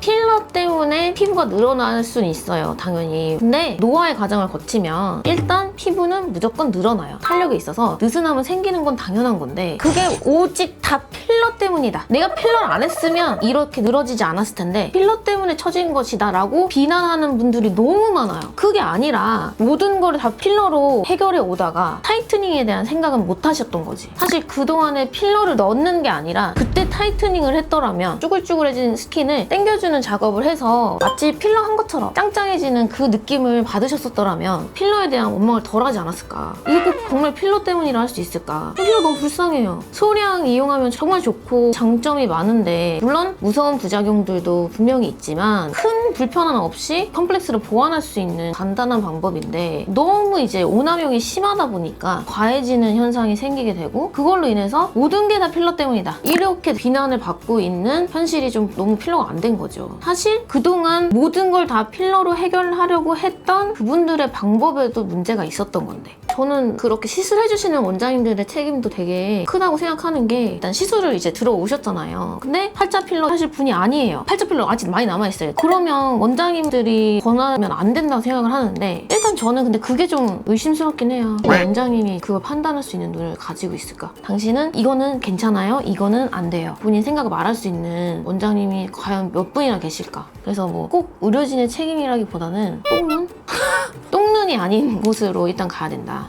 필러 때문에 피부가 늘어날 수는 있어요, 당연히. 근데 노화의 과정을 거치면 일단 피부는 무조건 늘어나요. 탄력이 있어서 느슨함은 생기는 건 당연한 건데 그게 오직 다 필러 때문이다. 내가 필러를 안 했으면 이렇게 늘어지지 않았을 텐데 필러 때문에 처진 것이다 라고 비난하는 분들이 너무 많아요. 그게 아니라 모든 걸 다 필러로 해결해 오다가 타이트닝에 대한 생각은 못 하셨던 거지. 사실 그동안에 필러를 넣는 게 아니라 그때 타이트닝을 했더라면 쭈글쭈글해진 스킨을 당겨주는 작업을 해서 마치 필러 한 것처럼 짱짱해지는 그 느낌을 받으셨었더라면 필러에 대한 원망을 덜 하지 않았을까. 이게 꼭 정말 필러 때문이라 할 수 있을까. 필러 너무 불쌍해요. 소량 이용하면 정말 좋고 장점이 많은데 물론 무서운 부작용들도 분명히 있지만 큰 불편함 없이 컴플렉스를 보완할 수 있는 간단한 방법인데 너무 이제 오남용이 심하다 보니까 과해지는 현상이 생기게 되고 그걸로 인해서 모든 게 다 필러 때문이다 이렇게 비난을 받고 있는 현실이 좀 너무 필러가 안 된 거죠. 사실 그동안 모든 걸 다 필러로 해결하려고 했던 그분들의 방법에도 문제가 있었던 건데 저는 그렇게 시술해주시는 원장님들의 책임도 되게 크다고 생각하는 게 일단 시술을 이제 들어오셨잖아요. 근데 팔자 필러 하실 분이 아니에요. 팔자 필러 아직 많이 남아있어요. 그러면 원장님들이 권하면 안 된다고 생각을 하는데 일단 저는 근데 그게 좀 의심스럽긴 해요. 원장님이 그걸 판단할 수 있는 눈을 가지고 있을까? 당신은 이거는 괜찮아요? 이거는 안 돼요. 본인 생각을 말할 수 있는 원장님이 과연 몇 분이나 계실까? 그래서 뭐 꼭 의료진의 책임이라기보다는 똥눈? 똥눈이 아닌 곳으로 일단 가야 된다.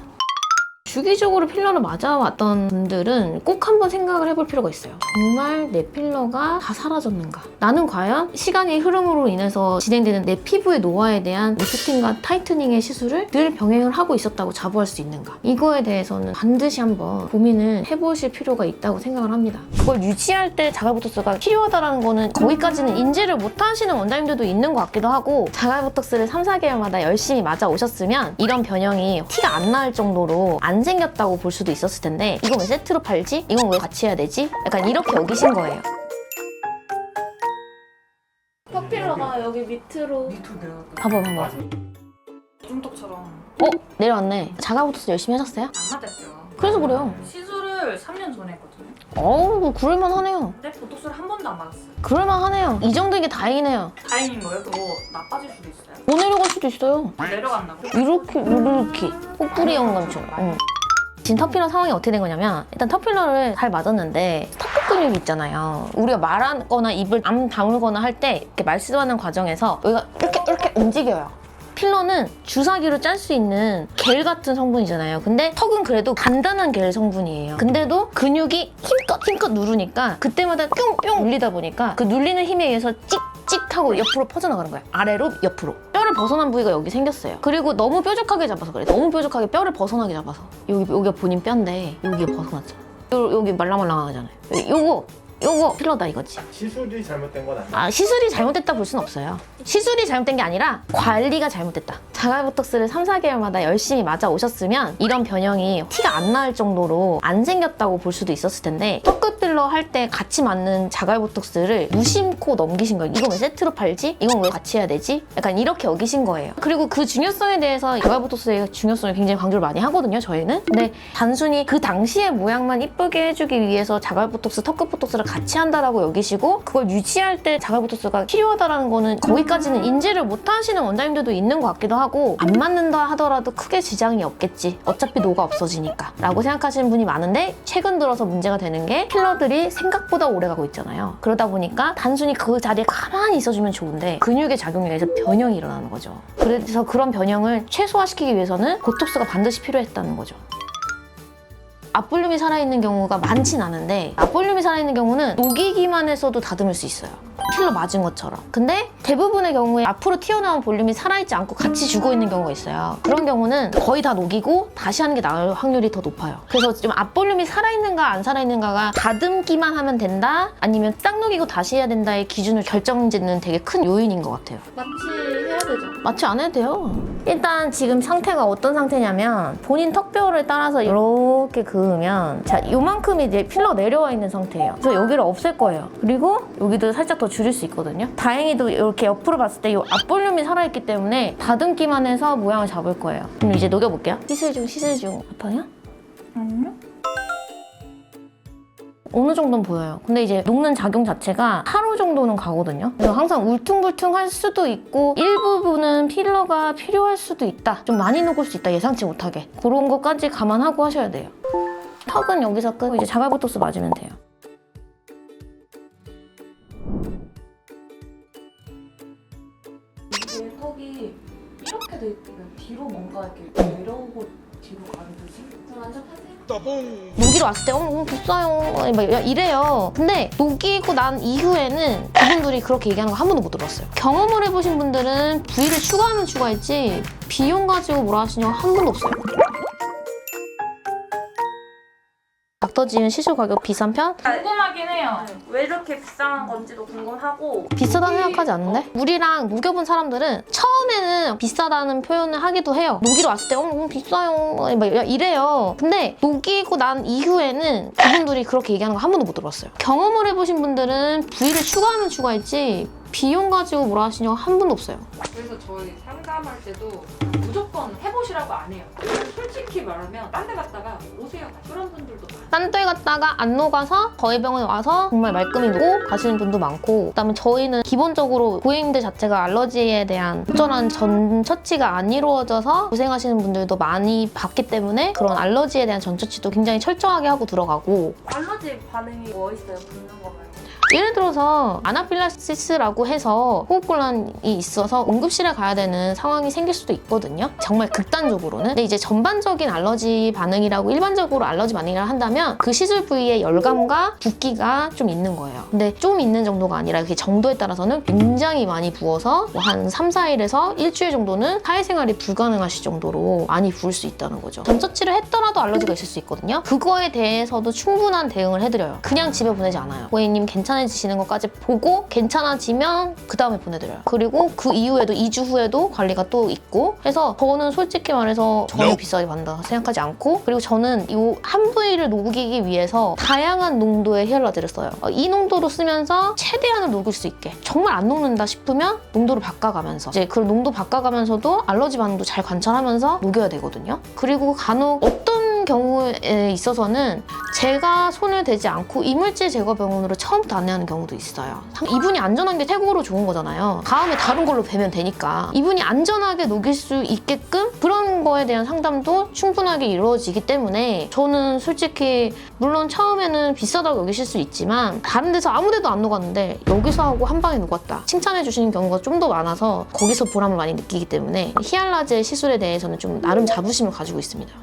주기적으로 필러를 맞아왔던 분들은 꼭 한번 생각을 해볼 필요가 있어요. 정말 내 필러가 다 사라졌는가? 나는 과연 시간의 흐름으로 인해서 진행되는 내 피부의 노화에 대한 리프팅과 타이트닝의 시술을 늘 병행을 하고 있었다고 자부할 수 있는가? 이거에 대해서는 반드시 한번 고민을 해보실 필요가 있다고 생각을 합니다. 그걸 유지할 때 자갈보톡스가 필요하다는 거는 거기까지는 인지를 못하시는 원장님들도 있는 것 같기도 하고 자갈보톡스를 3, 4개월마다 열심히 맞아 오셨으면 이런 변형이 티가 안 날 정도로 안 생겼다고 볼 수도 있었을 텐데 이건 왜 세트로 팔지? 이건 왜 같이 해야 되지? 약간 이렇게 여기신 거예요. 퍼필러가 여기 밑으로 봐봐. 중독처럼 내려왔네. 자가보톡스 열심히 하셨어요? 안 맞았죠. 그래서 그래요. 시술을 3년 전에 했거든요. 어우, 그럴만 하네요. 근데 보톡스를 한 번도 안 맞았어요. 그럴만 하네요. 이 정도인 게 다행이네요. 다행인 거예요. 그거 나빠질 수도 있어요. 못 내려갈 수도 있어요. 내려간다고? 이렇게 꼭부리 영감처럼. 지금 턱필러 상황이 어떻게 된 거냐면 일단 턱필러를 잘 맞았는데 스타트 근육이 있잖아요. 우리가 말하거나 입을 안 다물거나 할 때 이렇게 말씀하는 과정에서 여기가 이렇게 움직여요. 필러는 주사기로 짤 수 있는 겔 같은 성분이잖아요. 근데 턱은 그래도 간단한 겔 성분이에요. 근데도 근육이 힘껏 누르니까 그때마다 뿅뿅 눌리다 보니까 그 눌리는 힘에 의해서 찍찍하고 옆으로 퍼져나가는 거예요. 아래로 옆으로. 뼈를 벗어난 부위가 여기 생겼어요. 그리고 너무 뾰족하게 잡아서 그래. 너무 뾰족하게 뼈를 벗어나게 잡아서. 여기가 본인 뼈인데 여기가 벗어났잖아. 여기 말랑말랑하잖아요. 요거 필러다 이거지. 시술이 잘못된 건 아니에요? 아, 시술이 잘못됐다 볼 순 없어요. 시술이 잘못된 게 아니라 관리가 잘못됐다. 자갈보톡스를 3, 4개월마다 열심히 맞아 오셨으면 이런 변형이 티가 안 날 정도로 안 생겼다고 볼 수도 있었을 텐데 턱끝 필러 할 때 같이 맞는 자갈보톡스를 무심코 넘기신 거예요. 이건 왜 세트로 팔지? 이건 왜 같이 해야 되지? 약간 이렇게 여기신 거예요. 그리고 그 중요성에 대해서 자갈보톡스의 중요성을 굉장히 강조를 많이 하거든요, 저희는. 근데 단순히 그 당시의 모양만 이쁘게 해주기 위해서 자갈보톡스, 턱끝 보톡스를 같이 한다라고 여기시고 그걸 유지할 때 자갈보톡스가 필요하다라는 거는 거기까지는 인지를 못 하시는 원장님들도 있는 것 같기도 하고 안 맞는다 하더라도 크게 지장이 없겠지. 어차피 노가 없어지니까 라고 생각하시는 분이 많은데 최근 들어서 문제가 되는 게 필러들이 생각보다 오래 가고 있잖아요. 그러다 보니까 단순히 그 자리에 가만히 있어주면 좋은데 근육의 작용에 의해서 변형이 일어나는 거죠. 그래서 그런 변형을 최소화시키기 위해서는 보톡스가 반드시 필요했다는 거죠. 앞볼륨이 살아있는 경우가 많진 않은데 앞볼륨이 살아있는 경우는 녹이기만 해서도 다듬을 수 있어요. 필러 맞은 것처럼. 근데 대부분의 경우에 앞으로 튀어나온 볼륨이 살아있지 않고 같이 죽어있는 경우가 있어요. 그런 경우는 거의 다 녹이고 다시 하는 게 나을 확률이 더 높아요. 그래서 좀 앞볼륨이 살아있는가 안 살아있는가가 다듬기만 하면 된다? 아니면 딱 녹이고 다시 해야 된다의 기준을 결정짓는 되게 큰 요인인 것 같아요. 마취해야 되죠? 마취 안 해도 돼요. 일단 지금 상태가 어떤 상태냐면 본인 턱뼈를 따라서 이렇게 그으면 자, 요만큼이 이제 필러 내려와 있는 상태예요. 그래서 여기를 없앨 거예요. 그리고 여기도 살짝 더 줄일 수 있거든요. 다행히도 이렇게 옆으로 봤을 때 이 앞볼륨이 살아있기 때문에 다듬기만 해서 모양을 잡을 거예요. 그럼 이제 녹여볼게요. 시술 중. 아파요? 아니요. 어느 정도는 보여요. 근데 이제 녹는 작용 자체가 하루 정도는 가거든요. 그래서 항상 울퉁불퉁할 수도 있고 일부분은 필러가 필요할 수도 있다. 좀 많이 녹을 수 있다. 예상치 못하게. 그런 것까지 감안하고 하셔야 돼요. 턱은 여기서 끄고 이제 자갈보톡스 맞으면 돼요. 이게 턱이 이렇게 돼 있으면 뒤로 뭔가 이렇게 내려오고 뒤로 가는 듯이? 저 만족하세요? 녹이러 왔을 때 비싸요 막 이래요. 근데 녹이고 난 이후에는 그분들이 그렇게 얘기하는 거 한 번도 못 들었어요. 경험을 해보신 분들은 부위를 추가하면 추가했지 비용 가지고 뭐라 하시는 거 한 번도 없어요. 닥터지은 시술 가격 비싼 편? 궁금하긴 해요. 왜 이렇게 비싼 건지도 궁금하고 비싸다 생각하지 않는데? 우리랑 녹여본 사람들은 처음에는 비싸다는 표현을 하기도 해요. 녹이러 왔을 때 비싸요 막 이래요. 근데 녹이고 난 이후에는 그분들이 그렇게 얘기하는 거 한 번도 못 들었어요. 경험을 해보신 분들은 부위를 추가하면 추가했지 비용 가지고 뭐라 하시는 거 한 번도 없어요. 그래서 저희 상담할 때도 무조건 해보시라고 안 해요. 솔직히 말하면 딴 데 갔다가 오세요. 그런 분들도 많아요. 딴 데 갔다가 안 녹아서 저희 병원에 와서 정말 말끔히 녹고 가시는 분도 많고 그다음에 저희는 기본적으로 고객님들 자체가 알러지에 대한 적절한 전 처치가 안 이루어져서 고생하시는 분들도 많이 봤기 때문에 그런 알러지에 대한 전 처치도 굉장히 철저하게 하고 들어가고 알러지 반응이 뭐 있어요? 붓는 거 말고. 예를 들어서 아나필락시스라고 해서 호흡곤란이 있어서 응급실에 가야 되는 상황이 생길 수도 있거든요. 정말 극단적으로는. 근데 이제 전반적인 알러지 반응이라고 일반적으로 알러지 반응이라 한다면 그 시술 부위에 열감과 붓기가 좀 있는 거예요. 근데 좀 있는 정도가 아니라 그 정도에 따라서는 굉장히 많이 부어서 한 3, 4일에서 일주일 정도는 사회생활이 불가능하실 정도로 많이 부을 수 있다는 거죠. 전처치를 했더라도 알러지가 있을 수 있거든요. 그거에 대해서도 충분한 대응을 해드려요. 그냥 집에 보내지 않아요. 고객님 괜찮아지시는 것까지 보고 괜찮아지면 그 다음에 보내드려요. 그리고 그 이후에도 2주 후에도 관리가 또 있고 해서 저는 솔직히 말해서 전혀 비싸게 받는다 생각하지 않고 그리고 저는 이 한 부위를 녹이기 위해서 다양한 농도의 히알라제를 써요. 이 농도로 쓰면서 최대한을 녹일 수 있게 정말 안 녹는다 싶으면 농도를 바꿔가면서 이제 그 농도 바꿔가면서도 알러지 반응도 잘 관찰하면서 녹여야 되거든요. 그리고 간혹 어떤 경우에 있어서는 제가 손을 대지 않고 이물질 제거 병원으로 처음부터 안내하는 경우도 있어요. 이분이 안전한 게 최고로 좋은 거잖아요. 다음에 다른 걸로 베면 되니까. 이분이 안전하게 녹일 수 있게끔 그런 거에 대한 상담도 충분하게 이루어지기 때문에 저는 솔직히 물론 처음에는 비싸다고 여기실 수 있지만 다른 데서 아무 데도 안 녹았는데 여기서 하고 한 방에 녹았다. 칭찬해 주시는 경우가 좀 더 많아서 거기서 보람을 많이 느끼기 때문에 히알라제 시술에 대해서는 좀 나름 자부심을 가지고 있습니다.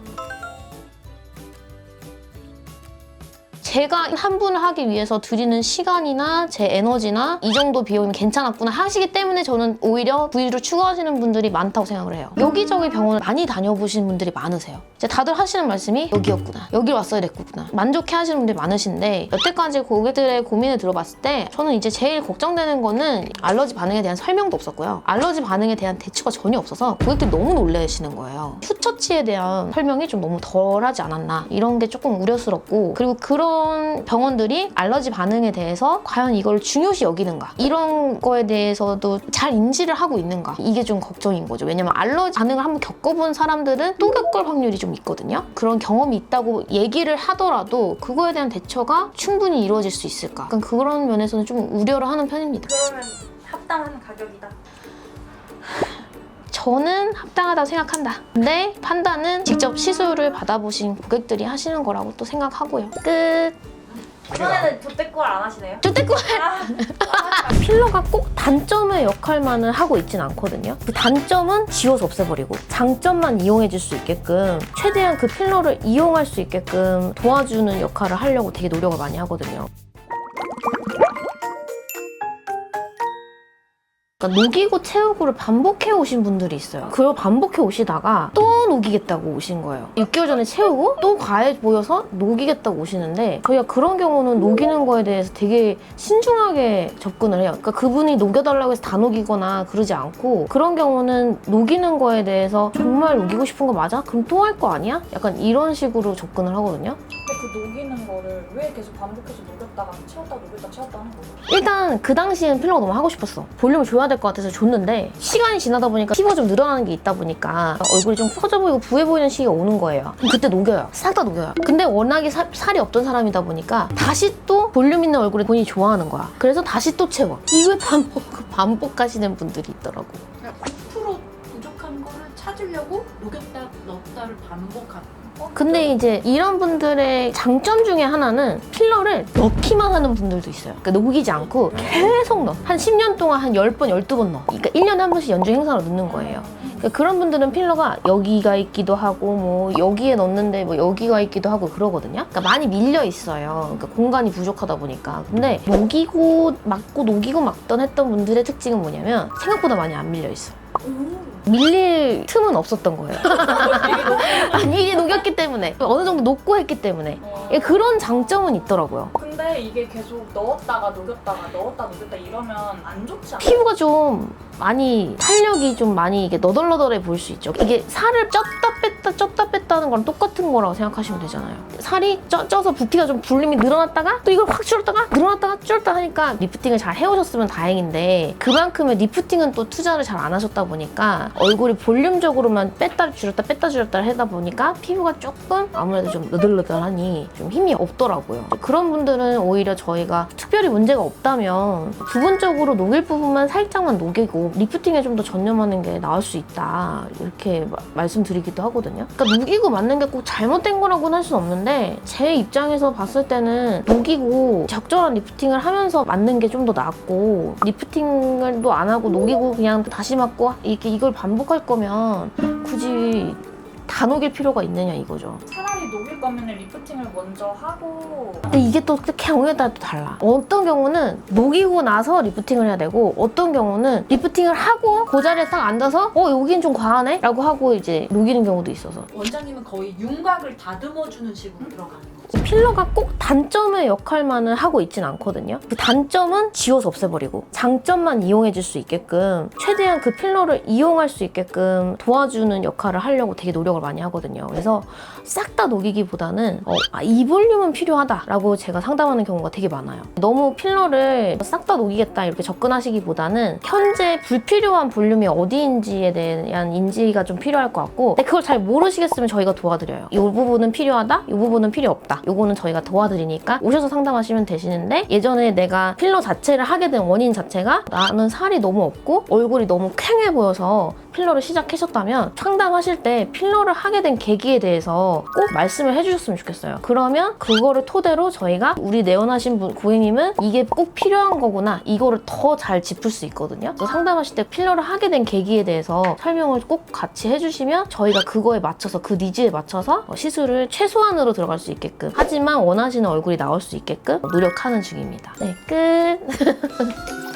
제가 한 분을 하기 위해서 들이는 시간이나 제 에너지나 이 정도 비용이면 괜찮았구나 하시기 때문에 저는 오히려 부위를 추구하시는 분들이 많다고 생각을 해요. 여기저기 병원을 많이 다녀보신 분들이 많으세요. 이제 다들 하시는 말씀이 여기였구나. 여기 왔어야 됐구나. 만족해 하시는 분들이 많으신데 여태까지 고객들의 고민을 들어봤을 때 저는 이제 제일 걱정되는 거는 알러지 반응에 대한 설명도 없었고요. 알러지 반응에 대한 대처가 전혀 없어서 고객들이 너무 놀라시는 거예요. 후처치에 대한 설명이 좀 너무 덜하지 않았나 이런 게 조금 우려스럽고 그리고 그런 병원들이 알러지 반응에 대해서 과연 이걸 중요시 여기는가 이런 거에 대해서도 잘 인지를 하고 있는가 이게 좀 걱정인 거죠. 왜냐면 알러지 반응을 한번 겪어본 사람들은 또 겪을 확률이 좀 있거든요. 그런 경험이 있다고 얘기를 하더라도 그거에 대한 대처가 충분히 이루어질 수 있을까 약간 그런 면에서는 좀 우려를 하는 편입니다. 그러면 합당한 가격이다. 저는 합당하다고 생각한다. 근데 판단은 직접 시술을 받아보신 고객들이 하시는 거라고 또 생각하고요. 끝. 이번에는 조태꿀 안 하시네요? 조태꿀! 필러가 꼭 단점의 역할만을 하고 있진 않거든요. 그 단점은 지워서 없애버리고 장점만 이용해줄 수 있게끔 최대한 그 필러를 이용할 수 있게끔 도와주는 역할을 하려고 되게 노력을 많이 하거든요. 그러니까 녹이고 채우고를 반복해 오신 분들이 있어요. 그걸 반복해 오시다가 또 녹이겠다고 오신 거예요. 6개월 전에 채우고 또 과해 보여서 녹이겠다고 오시는데 저희가 그런 경우는 녹이는 거에 대해서 되게 신중하게 접근을 해요. 그러니까 그분이 녹여달라고 해서 다 녹이거나 그러지 않고 그런 경우는 녹이는 거에 대해서 정말 녹이고 싶은 거 맞아? 그럼 또 할 거 아니야? 약간 이런 식으로 접근을 하거든요. 근데 그 녹이는 거를 왜 계속 반복해서 녹였다가 채웠다 녹였다 채웠다 하는 거예요? 일단 그 당시엔 필러가 너무 하고 싶었어. 볼륨을 줘야 될 것 같아서 줬는데 시간이 지나다 보니까 피부가 좀 늘어나는 게 있다 보니까 얼굴이 좀 커져 보이고 부해 보이는 시기가 오는 거예요. 그럼 그때 녹여요. 싹 다 녹여요. 근데 워낙에 살이 없던 사람이다 보니까 다시 또 볼륨 있는 얼굴을 본인이 좋아하는 거야. 그래서 다시 또 채워. 이걸 반복하시는 분들이 있더라고. 9% 부족한 거를 찾으려고 녹였다 넣었다를 반복하는 근데 이제 이런 분들의 장점 중에 하나는 필러를 넣기만 하는 분들도 있어요. 그러니까 녹이지 않고 계속 넣어. 한 10년 동안 한 10번, 12번 넣어. 그러니까 1년에 한 번씩 연중 행사로 넣는 거예요. 그러니까 그런 분들은 필러가 여기가 있기도 하고 뭐 여기에 넣는데 뭐 여기가 있기도 하고 그러거든요. 그러니까 많이 밀려 있어요. 그러니까 공간이 부족하다 보니까. 근데 녹이고 막고 녹이고 막던 했던 분들의 특징은 뭐냐면 생각보다 많이 안 밀려 있어. 밀릴 틈은 없었던 거예요. 아니, 이게 녹였기 때문에 어느 정도 녹고 했기 때문에 그런 장점은 있더라고요. 근데 이게 계속 넣었다가 녹였다가 넣었다 녹였다 이러면 안 좋지 않아요? 피부가 좀 많이 탄력이 좀 많이 이게 너덜너덜해 보일 수 있죠. 이게 살을 쪘다 뺐다 하는 거랑 똑같은 거라고 생각하시면 되잖아요. 살이 쪄서 부피가 좀 볼륨이 늘어났다가 또 이걸 확 줄었다가 늘어났다가 줄었다 하니까 리프팅을 잘 해오셨으면 다행인데 그만큼의 리프팅은 또 투자를 잘 안 하셨다 보니까 얼굴이 볼륨적으로만 뺐다 줄였다 하다 보니까 피부가 조금 아무래도 좀 너덜너덜하니 좀 힘이 없더라고요. 그런 분들은 오히려 저희가 특별히 문제가 없다면 부분적으로 녹일 부분만 살짝만 녹이고 리프팅에 좀 더 전념하는 게 나을 수 있다 이렇게 말씀드리기도 하거든요. 그러니까 녹이고 맞는 게 꼭 잘못된 거라고는 할 수는 없는데 제 입장에서 봤을 때는 녹이고 적절한 리프팅을 하면서 맞는 게 좀 더 낫고 리프팅을 또 안 하고 녹이고 그냥 다시 맞고 이걸 반복할 거면 굳이 다 녹일 필요가 있느냐 이거죠. 차라리 녹일 거면 리프팅을 먼저 하고 근데 이게 또 경우에 따라 또 달라. 어떤 경우는 녹이고 나서 리프팅을 해야 되고 어떤 경우는 리프팅을 하고 그 자리에 딱 앉아서 여긴 좀 과하네? 라고 하고 이제 녹이는 경우도 있어서 원장님은 거의 윤곽을 다듬어주는 식으로 들어가는 거예요. 이 필러가 꼭 단점의 역할만을 하고 있진 않거든요. 그 단점은 지워서 없애버리고 장점만 이용해줄 수 있게끔 최대한 그 필러를 이용할 수 있게끔 도와주는 역할을 하려고 되게 노력을 많이 하거든요. 그래서 싹 다 녹이기보다는 이 볼륨은 필요하다라고 제가 상담하는 경우가 되게 많아요. 너무 필러를 싹 다 녹이겠다 이렇게 접근하시기보다는 현재 불필요한 볼륨이 어디인지에 대한 인지가 좀 필요할 것 같고, 근데 그걸 잘 모르시겠으면 저희가 도와드려요. 이 부분은 필요하다, 이 부분은 필요 없다, 요거는 저희가 도와드리니까 오셔서 상담하시면 되시는데, 예전에 내가 필러 자체를 하게 된 원인 자체가 나는 살이 너무 없고 얼굴이 너무 퀭해 보여서 필러를 시작하셨다면 상담하실 때 필러를 하게 된 계기에 대해서 꼭 말씀을 해주셨으면 좋겠어요. 그러면 그거를 토대로 저희가 우리 내원하신 고객님은 이게 꼭 필요한 거구나, 이거를 더 잘 짚을 수 있거든요. 그래서 상담하실 때 필러를 하게 된 계기에 대해서 설명을 꼭 같이 해주시면 저희가 그거에 맞춰서, 그 니즈에 맞춰서 시술을 최소한으로 들어갈 수 있게끔, 하지만 원하시는 얼굴이 나올 수 있게끔 노력하는 중입니다. 네, 끝!